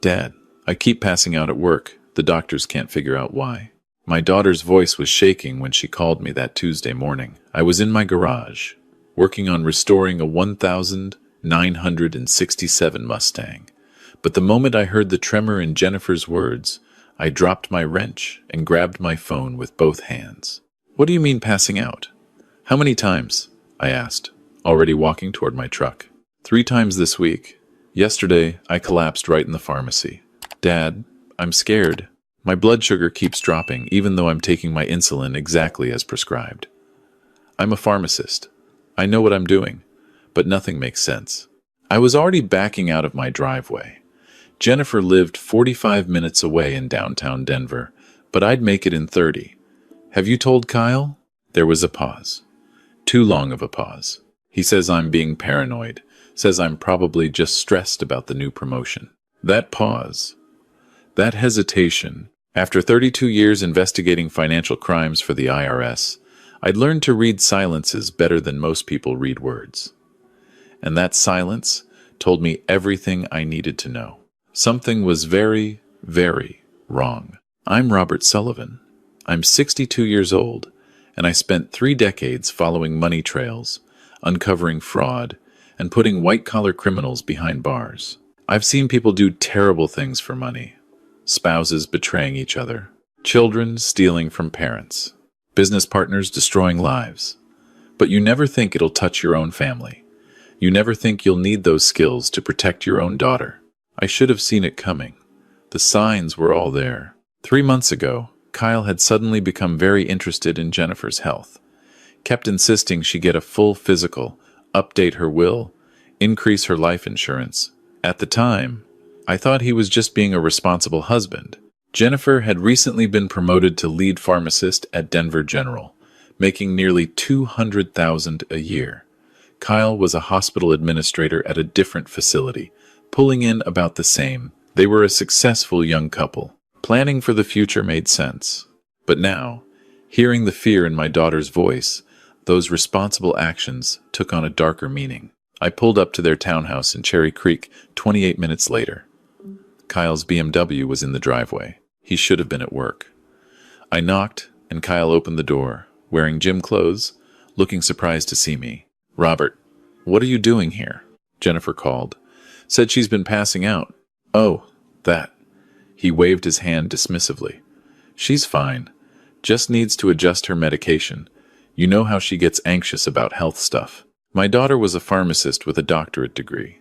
Dad, I keep passing out at work. The doctors can't figure out why. My daughter's voice was shaking when she called me that Tuesday morning. I was in my garage, working on restoring a 1967 Mustang. But the moment I heard the tremor in Jennifer's words, I dropped my wrench and grabbed my phone with both hands. What do you mean passing out? How many times? I asked, already walking toward my truck. 3 times this week. Yesterday, I collapsed right in the pharmacy. Dad, I'm scared. My blood sugar keeps dropping even though I'm taking my insulin exactly as prescribed. I'm a pharmacist. I know what I'm doing, but nothing makes sense. I was already backing out of my driveway. Jennifer lived 45 minutes away in downtown Denver, but I'd make it in 30. Have you told Kyle? There was a pause. Too long of a pause. He says I'm being paranoid, says I'm probably just stressed about the new promotion. That pause, that hesitation. After 32 years investigating financial crimes for the IRS, I'd learned to read silences better than most people read words. And that silence told me everything I needed to know. Something was very, very wrong. I'm Robert Sullivan. I'm 62 years old, and I spent 3 decades following money trails, uncovering fraud, and putting white-collar criminals behind bars. I've seen people do terrible things for money. Spouses betraying each other, children stealing from parents, business partners destroying lives. But you never think it'll touch your own family. You never think you'll need those skills to protect your own daughter. I should have seen it coming. The signs were all there. 3 months ago, Kyle had suddenly become very interested in Jennifer's health. Kept insisting she get a full physical, update her will, increase her life insurance. At the time, I thought he was just being a responsible husband. Jennifer had recently been promoted to lead pharmacist at Denver General, making nearly $200,000 a year. Kyle was a hospital administrator at a different facility, pulling in about the same. They were a successful young couple. Planning for the future made sense. But now, hearing the fear in my daughter's voice, those responsible actions took on a darker meaning. I pulled up to their townhouse in Cherry Creek 28 minutes later. Kyle's BMW was in the driveway. He should have been at work. I knocked, and Kyle opened the door, wearing gym clothes, looking surprised to see me. Robert, what are you doing here? Jennifer called. Said she's been passing out. Oh, that. He waved his hand dismissively. She's fine. Just needs to adjust her medication. You know how she gets anxious about health stuff. My daughter was a pharmacist with a doctorate degree.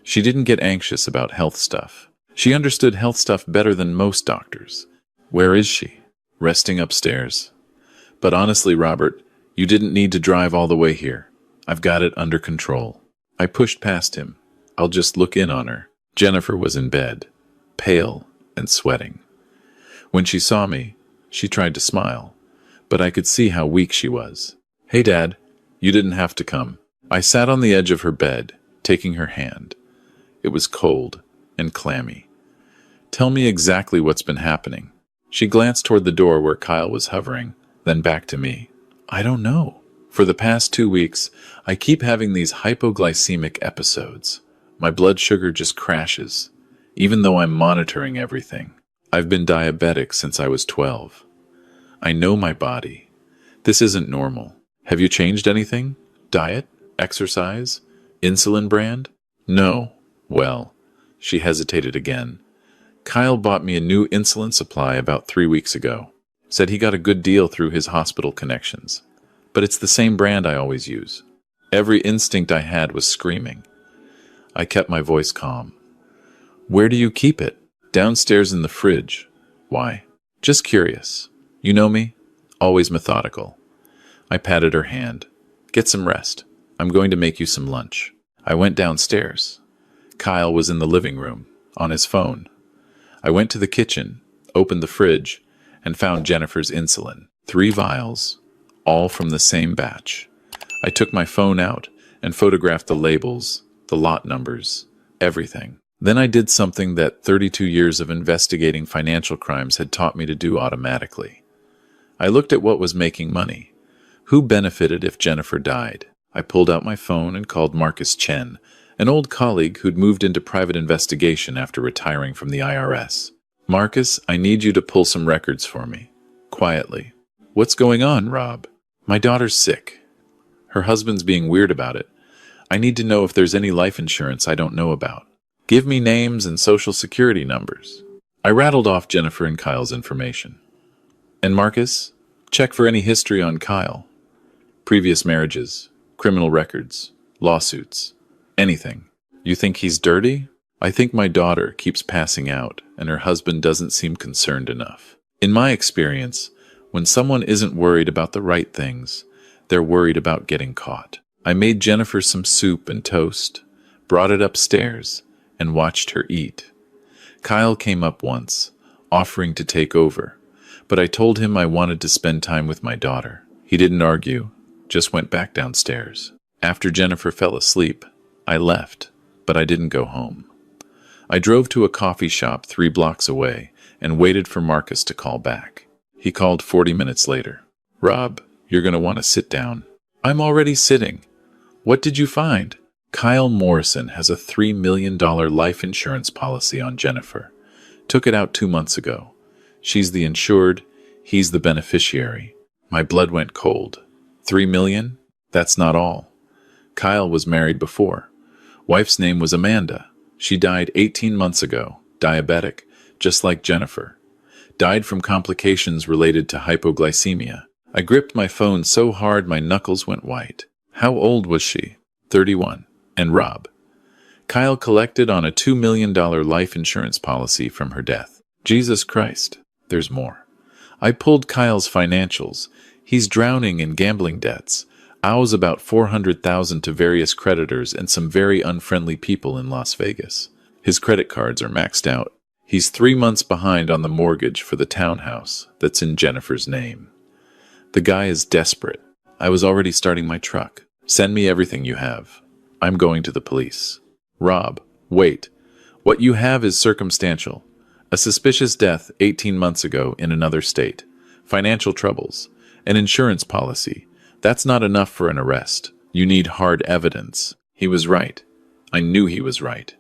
She didn't get anxious about health stuff. She understood health stuff better than most doctors. Where is she? Resting upstairs. But honestly, Robert, you didn't need to drive all the way here. I've got it under control. I pushed past him. I'll just look in on her. Jennifer was in bed, pale and sweating. When she saw me, she tried to smile, but I could see how weak she was. Hey, Dad, you didn't have to come. I sat on the edge of her bed, taking her hand. It was cold and clammy. Tell me exactly what's been happening. She glanced toward the door where Kyle was hovering, then back to me. I don't know. For the past 2 weeks, I keep having these hypoglycemic episodes. My blood sugar just crashes, even though I'm monitoring everything. I've been diabetic since I was 12. I know my body. This isn't normal. Have you changed anything? Diet? Exercise? Insulin brand? No. Well, she hesitated again. Kyle bought me a new insulin supply about 3 weeks ago. Said he got a good deal through his hospital connections. But it's the same brand I always use. Every instinct I had was screaming. I kept my voice calm. Where do you keep it? Downstairs in the fridge. Why? Just curious. You know me? Always methodical. I patted her hand. Get some rest. I'm going to make you some lunch. I went downstairs. Kyle was in the living room, on his phone. I went to the kitchen, opened the fridge, and found Jennifer's insulin. 3 vials, all from the same batch. I took my phone out and photographed the labels, the lot numbers, everything. Then I did something that 32 years of investigating financial crimes had taught me to do automatically. I looked at what was making money. Who benefited if Jennifer died? I pulled out my phone and called Marcus Chen, An old colleague who'd moved into private investigation after retiring from the IRS. Marcus, I need you to pull some records for me. Quietly. What's going on, Rob? My daughter's sick. Her husband's being weird about it. I need to know if there's any life insurance I don't know about. Give me names and social security numbers. I rattled off Jennifer and Kyle's information. And Marcus, check for any history on Kyle. Previous marriages, criminal records, lawsuits, anything. You think he's dirty? I think my daughter keeps passing out and her husband doesn't seem concerned enough. In my experience, when someone isn't worried about the right things, they're worried about getting caught. I made Jennifer some soup and toast, brought it upstairs, and watched her eat. Kyle came up once, offering to take over, but I told him I wanted to spend time with my daughter. He didn't argue, just went back downstairs. After Jennifer fell asleep, I left, but I didn't go home. I drove to a coffee shop 3 blocks away and waited for Marcus to call back. He called 40 minutes later. Rob, you're going to want to sit down. I'm already sitting. What did you find? Kyle Morrison has a $3 million life insurance policy on Jennifer. Took it out 2 months ago. She's the insured, he's the beneficiary. My blood went cold. $3 million? That's not all. Kyle was married before. Wife's name was Amanda. She died 18 months ago, diabetic, just like Jennifer. Died from complications related to hypoglycemia. I gripped my phone so hard my knuckles went white. How old was she? 31. And Rob. Kyle collected on a $2 million life insurance policy from her death. Jesus Christ, there's more. I pulled Kyle's financials. He's drowning in gambling debts. Owes about $400,000 to various creditors and some very unfriendly people in Las Vegas. His credit cards are maxed out. He's 3 months behind on the mortgage for the townhouse that's in Jennifer's name. The guy is desperate. I was already starting my truck. Send me everything you have. I'm going to the police. Rob, wait. What you have is circumstantial. A suspicious death 18 months ago in another state. Financial troubles. An insurance policy. That's not enough for an arrest. You need hard evidence. He was right. I knew he was right.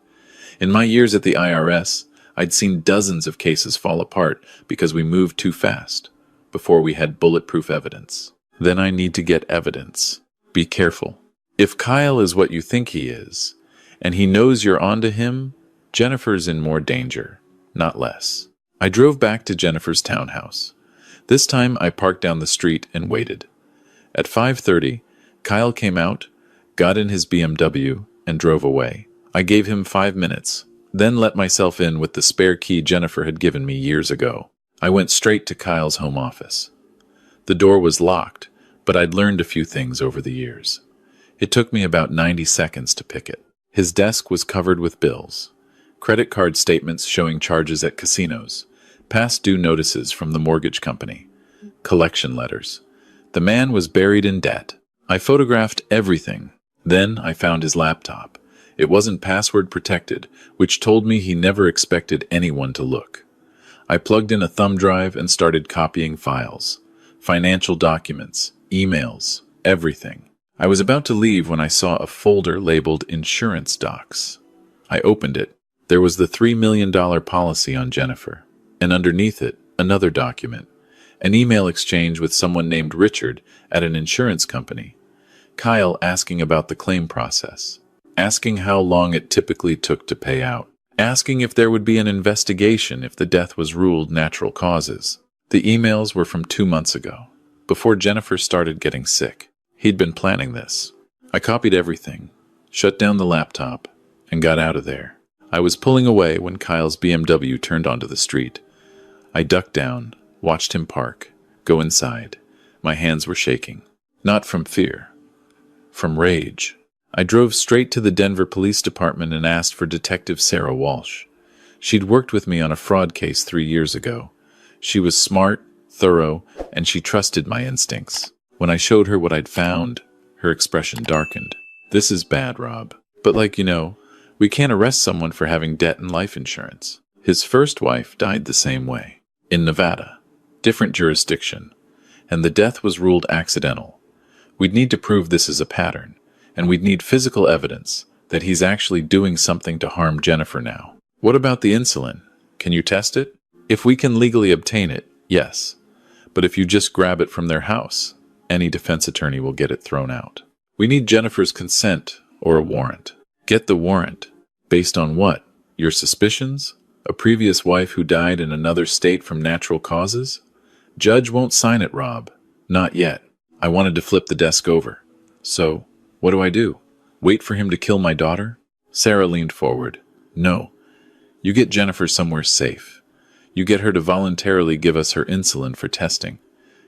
In my years at the IRS, I'd seen dozens of cases fall apart because we moved too fast, before we had bulletproof evidence. Then I need to get evidence. Be careful. If Kyle is what you think he is, and he knows you're onto him, Jennifer's in more danger, not less. I drove back to Jennifer's townhouse. This time I parked down the street and waited. At 5:30, Kyle came out, got in his BMW, and drove away. I gave him 5 minutes, then let myself in with the spare key Jennifer had given me years ago. I went straight to Kyle's home office. The door was locked, but I'd learned a few things over the years. It took me about 90 seconds to pick it. His desk was covered with bills, credit card statements showing charges at casinos, past due notices from the mortgage company, collection letters. The man was buried in debt. I photographed everything. Then I found his laptop. It wasn't password protected, which told me he never expected anyone to look. I plugged in a thumb drive and started copying files. Financial documents, emails, everything. I was about to leave when I saw a folder labeled Insurance Docs. I opened it. There was the $3 million policy on Jennifer, and underneath it, another document. An email exchange with someone named Richard at an insurance company. Kyle asking about the claim process. Asking how long it typically took to pay out. Asking if there would be an investigation if the death was ruled natural causes. The emails were from 2 months ago, before Jennifer started getting sick. He'd been planning this. I copied everything, shut down the laptop, and got out of there. I was pulling away when Kyle's BMW turned onto the street. I ducked down, watched him park, go inside. My hands were shaking. Not from fear. From rage. I drove straight to the Denver Police Department and asked for Detective Sarah Walsh. She'd worked with me on a fraud case 3 years ago. She was smart, thorough, and she trusted my instincts. When I showed her what I'd found, her expression darkened. This is bad, Rob. But we can't arrest someone for having debt and life insurance. His first wife died the same way. In Nevada. Different jurisdiction. And the death was ruled accidental. We'd need to prove this is a pattern. And we'd need physical evidence, that he's actually doing something to harm Jennifer now. What about the insulin? Can you test it? If we can legally obtain it, yes. But if you just grab it from their house, any defense attorney will get it thrown out. We need Jennifer's consent or a warrant. Get the warrant. Based on what? Your suspicions? A previous wife who died in another state from natural causes? Judge won't sign it, Rob. Not yet. I wanted to flip the desk over. So, what do I do? Wait for him to kill my daughter? Sarah leaned forward. No. You get Jennifer somewhere safe. You get her to voluntarily give us her insulin for testing.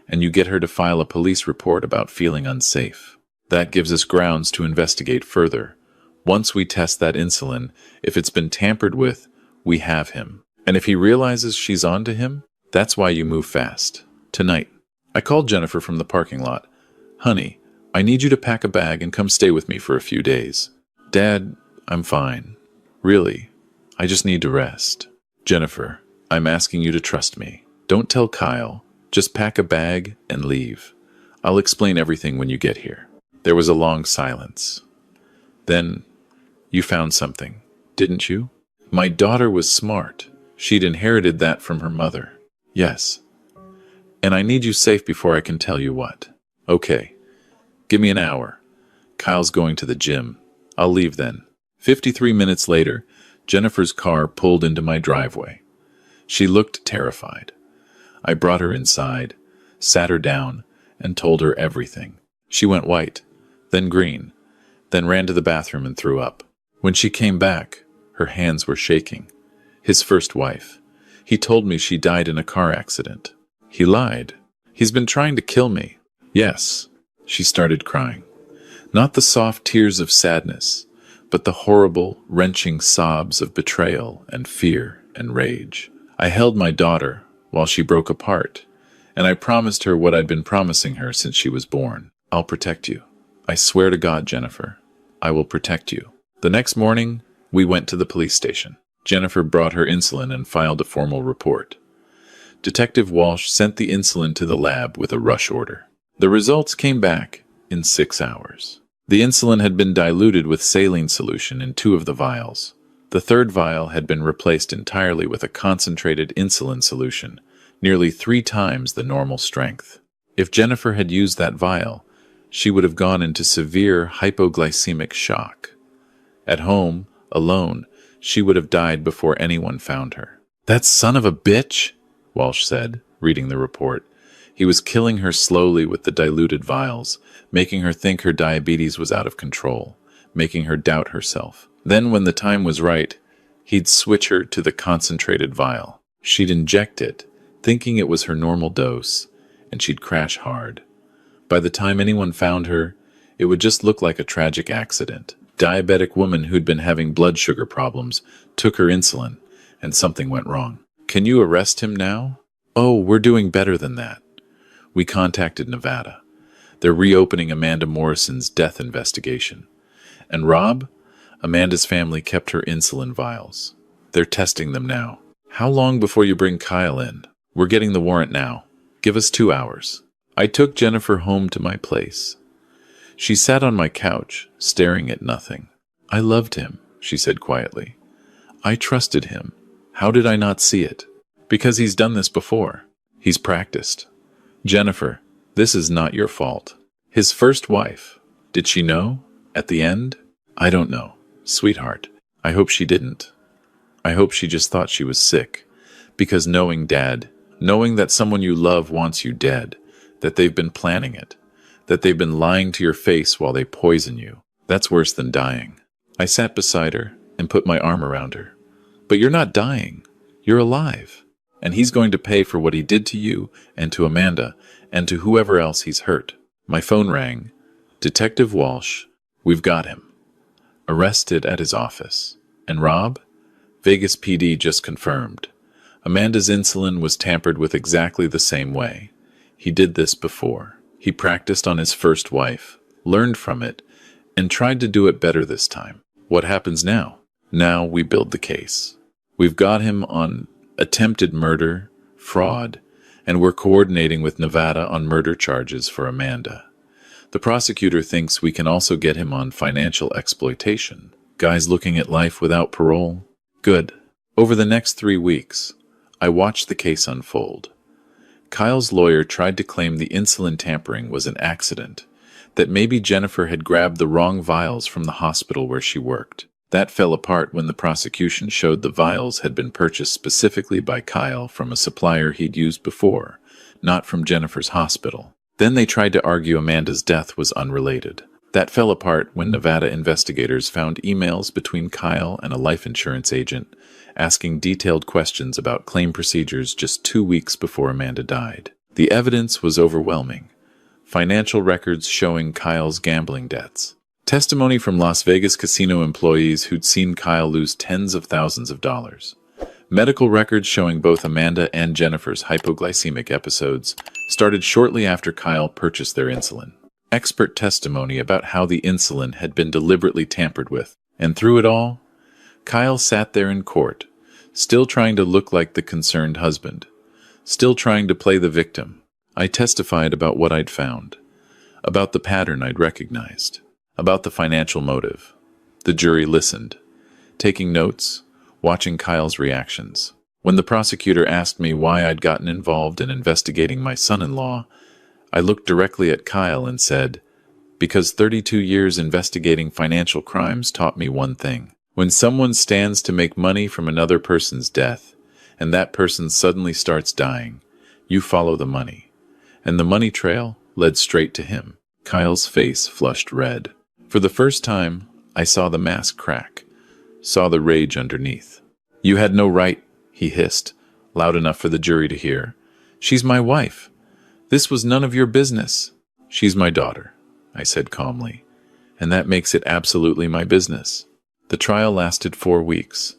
And you get her to file a police report about feeling unsafe. That gives us grounds to investigate further. Once we test that insulin, if it's been tampered with, we have him. And if he realizes she's on to him, that's why you move fast. Tonight. I called Jennifer from the parking lot. Honey, I need you to pack a bag and come stay with me for a few days. Dad, I'm fine. Really, I just need to rest. Jennifer, I'm asking you to trust me. Don't tell Kyle. Just pack a bag and leave. I'll explain everything when you get here. There was a long silence. Then, you found something, didn't you? My daughter was smart. She'd inherited that from her mother. Yes. And I need you safe before I can tell you what. Okay. Give me an hour. Kyle's going to the gym. I'll leave then. 53 minutes later, Jennifer's car pulled into my driveway. She looked terrified. I brought her inside, sat her down, and told her everything. She went white, then green, then ran to the bathroom and threw up. When she came back, her hands were shaking. His first wife. He told me she died in a car accident. He lied. He's been trying to kill me. Yes. She started crying. Not the soft tears of sadness, but the horrible, wrenching sobs of betrayal and fear and rage. I held my daughter while she broke apart, and I promised her what I'd been promising her since she was born. I'll protect you. I swear to God, Jennifer, I will protect you. The next morning, we went to the police station. Jennifer brought her insulin and filed a formal report. Detective Walsh sent the insulin to the lab with a rush order. The results came back in 6 hours. The insulin had been diluted with saline solution in 2 of the vials. The third vial had been replaced entirely with a concentrated insulin solution, nearly 3 times the normal strength. If Jennifer had used that vial, she would have gone into severe hypoglycemic shock. At home, alone, she would have died before anyone found her. That son of a bitch, Walsh said, reading the report. He was killing her slowly with the diluted vials, making her think her diabetes was out of control, making her doubt herself. Then, when the time was right, he'd switch her to the concentrated vial. She'd inject it, thinking it was her normal dose, and she'd crash hard. By the time anyone found her, it would just look like a tragic accident. Diabetic woman who'd been having blood sugar problems took her insulin, and something went wrong. Can you arrest him now? Oh, we're doing better than that. We contacted Nevada. They're reopening Amanda Morrison's death investigation. And Rob? Amanda's family kept her insulin vials. They're testing them now. How long before you bring Kyle in? We're getting the warrant now. Give us 2 hours. I took Jennifer home to my place. She sat on my couch, staring at nothing. I loved him, she said quietly. I trusted him. How did I not see it? Because he's done this before. He's practiced. Jennifer, this is not your fault. His first wife. Did she know? At the end? I don't know. Sweetheart, I hope she didn't. I hope she just thought she was sick. Because knowing Dad, knowing that someone you love wants you dead, that they've been planning it, that they've been lying to your face while they poison you, that's worse than dying. I sat beside her and put my arm around her. But you're not dying. You're alive. And he's going to pay for what he did to you and to Amanda and to whoever else he's hurt. My phone rang. Detective Walsh, we've got him. Arrested at his office. And Rob? Vegas PD just confirmed. Amanda's insulin was tampered with exactly the same way. He did this before. He practiced on his first wife, learned from it, and tried to do it better this time. What happens now? Now we build the case. We've got him on attempted murder, fraud, and we're coordinating with Nevada on murder charges for Amanda. The prosecutor thinks we can also get him on financial exploitation. Guys looking at life without parole? Good. Over the next 3 weeks, I watched the case unfold. Kyle's lawyer tried to claim the insulin tampering was an accident, that maybe Jennifer had grabbed the wrong vials from the hospital where she worked. That fell apart when the prosecution showed the vials had been purchased specifically by Kyle from a supplier he'd used before, not from Jennifer's hospital. Then they tried to argue Amanda's death was unrelated. That fell apart when Nevada investigators found emails between Kyle and a life insurance agent asking detailed questions about claim procedures just 2 weeks before Amanda died. The evidence was overwhelming. Financial records showing Kyle's gambling debts. Testimony from Las Vegas casino employees who'd seen Kyle lose tens of thousands of dollars. Medical records showing both Amanda and Jennifer's hypoglycemic episodes started shortly after Kyle purchased their insulin. Expert testimony about how the insulin had been deliberately tampered with. And through it all, Kyle sat there in court, still trying to look like the concerned husband, still trying to play the victim. I testified about what I'd found, about the pattern I'd recognized, about the financial motive. The jury listened, taking notes, watching Kyle's reactions. When the prosecutor asked me why I'd gotten involved in investigating my son-in-law, I looked directly at Kyle and said, because 32 years investigating financial crimes taught me one thing. When someone stands to make money from another person's death, and that person suddenly starts dying, you follow the money. And the money trail led straight to him. Kyle's face flushed red. For the first time, I saw the mask crack, saw the rage underneath. You had no right, he hissed, loud enough for the jury to hear. She's my wife. This was none of your business. She's my daughter, I said calmly, and that makes it absolutely my business. The trial lasted 4 weeks.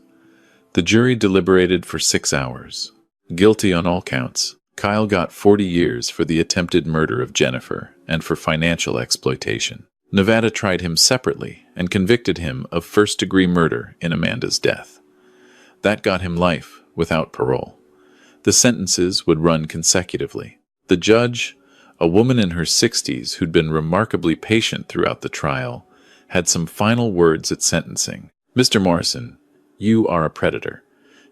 The jury deliberated for 6 hours. Guilty on all counts. Kyle got 40 years for the attempted murder of Jennifer and for financial exploitation. Nevada tried him separately and convicted him of first-degree murder in Amanda's death. That got him life without parole. The sentences would run consecutively. The judge, a woman in her 60s who'd been remarkably patient throughout the trial, had some final words at sentencing. Mr. Morrison, you are a predator.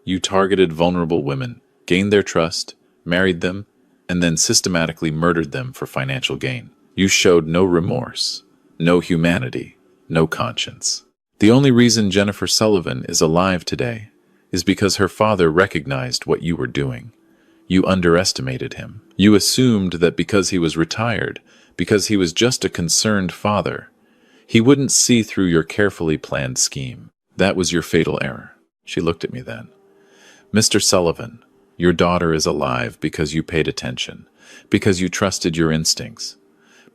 You targeted vulnerable women, gained their trust, married them, and then systematically murdered them for financial gain. You showed no remorse, no humanity, no conscience. The only reason Jennifer Sullivan is alive today is because her father recognized what you were doing. You underestimated him. You assumed that because he was retired, because he was just a concerned father, he wouldn't see through your carefully planned scheme. That was your fatal error. She looked at me then. Mr. Sullivan, your daughter is alive because you paid attention, because you trusted your instincts,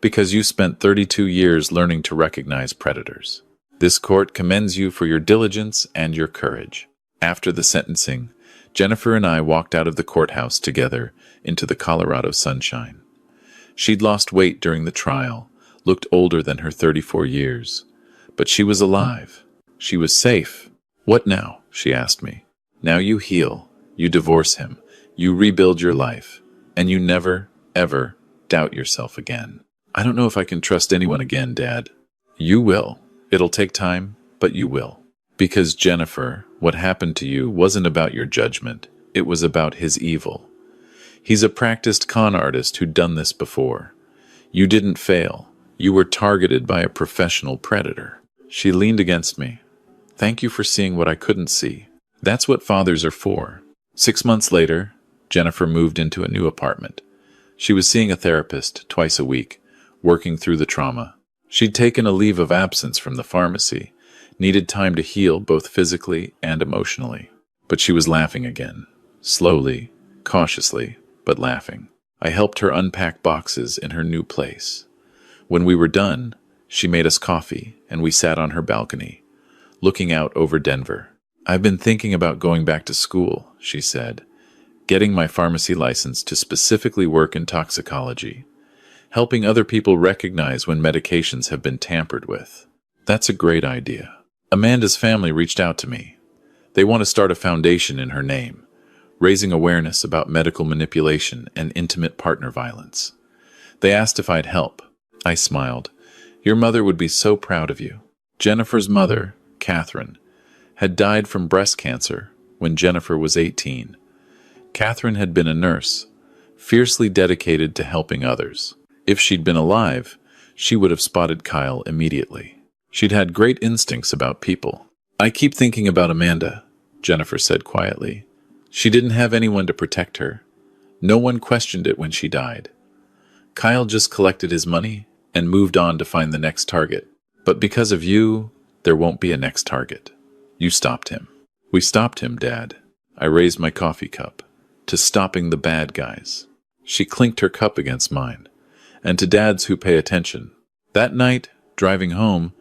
because you spent 32 years learning to recognize predators. This court commends you for your diligence and your courage. After the sentencing, Jennifer and I walked out of the courthouse together into the Colorado sunshine. She'd lost weight during the trial, looked older than her 34 years, but she was alive. She was safe. What now? She asked me. Now you heal, you divorce him, you rebuild your life, and you never, ever doubt yourself again. I don't know if I can trust anyone again, Dad. You will. It'll take time, but you will. Because Jennifer, what happened to you wasn't about your judgment. It was about his evil. He's a practiced con artist who'd done this before. You didn't fail. You were targeted by a professional predator. She leaned against me. Thank you for seeing what I couldn't see. That's what fathers are for. 6 months later, Jennifer moved into a new apartment. She was seeing a therapist twice a week, working through the trauma. She'd taken a leave of absence from the pharmacy, needed time to heal both physically and emotionally. But she was laughing again, slowly, cautiously, but laughing. I helped her unpack boxes in her new place. When we were done, she made us coffee, and we sat on her balcony, looking out over Denver. I've been thinking about going back to school, she said, getting my pharmacy license to specifically work in toxicology, helping other people recognize when medications have been tampered with. That's a great idea. Amanda's family reached out to me. They want to start a foundation in her name, raising awareness about medical manipulation and intimate partner violence. They asked if I'd help. I smiled. Your mother would be so proud of you. Jennifer's mother, Catherine, had died from breast cancer when Jennifer was 18. Catherine had been a nurse, fiercely dedicated to helping others. If she'd been alive, she would have spotted Kyle immediately. She'd had great instincts about people. "I keep thinking about Amanda," Jennifer said quietly. "She didn't have anyone to protect her. No one questioned it when she died. Kyle just collected his money and moved on to find the next target. But because of you, there won't be a next target. You stopped him." "We stopped him, Dad." I raised my coffee cup. "To stopping the bad guys." She clinked her cup against mine. "And to dads who pay attention." That night, driving home,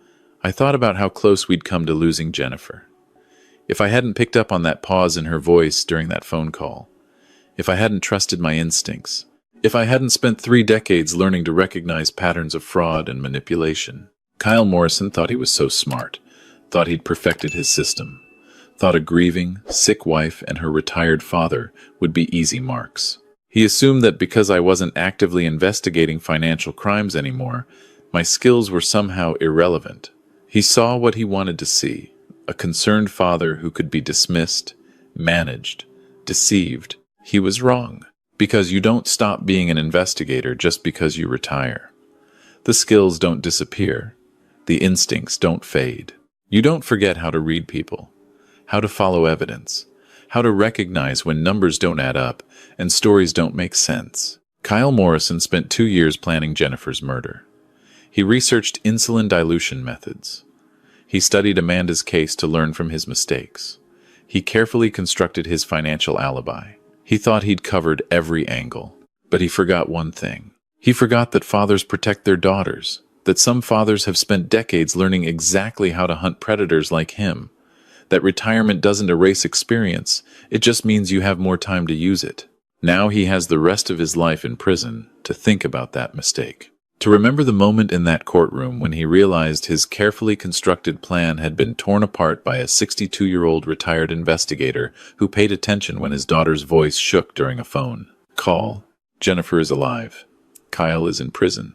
I thought about how close we'd come to losing Jennifer. If I hadn't picked up on that pause in her voice during that phone call, if I hadn't trusted my instincts, if I hadn't spent 3 decades learning to recognize patterns of fraud and manipulation. Kyle Morrison thought he was so smart, thought he'd perfected his system, thought a grieving, sick wife and her retired father would be easy marks. He assumed that because I wasn't actively investigating financial crimes anymore, my skills were somehow irrelevant. He saw what he wanted to see, a concerned father who could be dismissed, managed, deceived. He was wrong, because you don't stop being an investigator just because you retire. The skills don't disappear. The instincts don't fade. You don't forget how to read people, how to follow evidence, how to recognize when numbers don't add up and stories don't make sense. Kyle Morrison spent 2 years planning Jennifer's murder. He researched insulin dilution methods. He studied Amanda's case to learn from his mistakes. He carefully constructed his financial alibi. He thought he'd covered every angle. But he forgot one thing. He forgot that fathers protect their daughters, that some fathers have spent decades learning exactly how to hunt predators like him, that retirement doesn't erase experience, it just means you have more time to use it. Now he has the rest of his life in prison to think about that mistake. To remember the moment in that courtroom when he realized his carefully constructed plan had been torn apart by a 62-year-old retired investigator who paid attention when his daughter's voice shook during a phone call. Jennifer is alive. Kyle is in prison.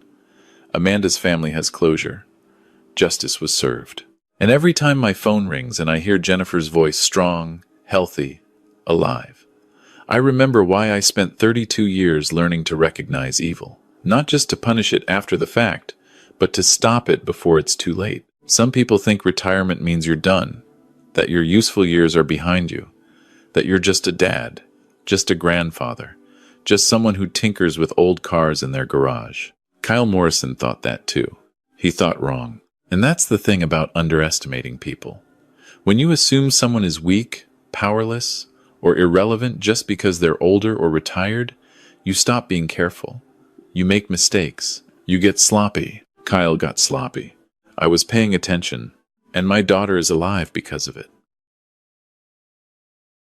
Amanda's family has closure. Justice was served. And every time my phone rings and I hear Jennifer's voice strong, healthy, alive, I remember why I spent 32 years learning to recognize evil. Not just to punish it after the fact, but to stop it before it's too late. Some people think retirement means you're done, that your useful years are behind you, that you're just a dad, just a grandfather, just someone who tinkers with old cars in their garage. Kyle Morrison thought that too. He thought wrong. And that's the thing about underestimating people. When you assume someone is weak, powerless, or irrelevant just because they're older or retired, you stop being careful. You make mistakes. You get sloppy. Kyle got sloppy. I was paying attention, and my daughter is alive because of it.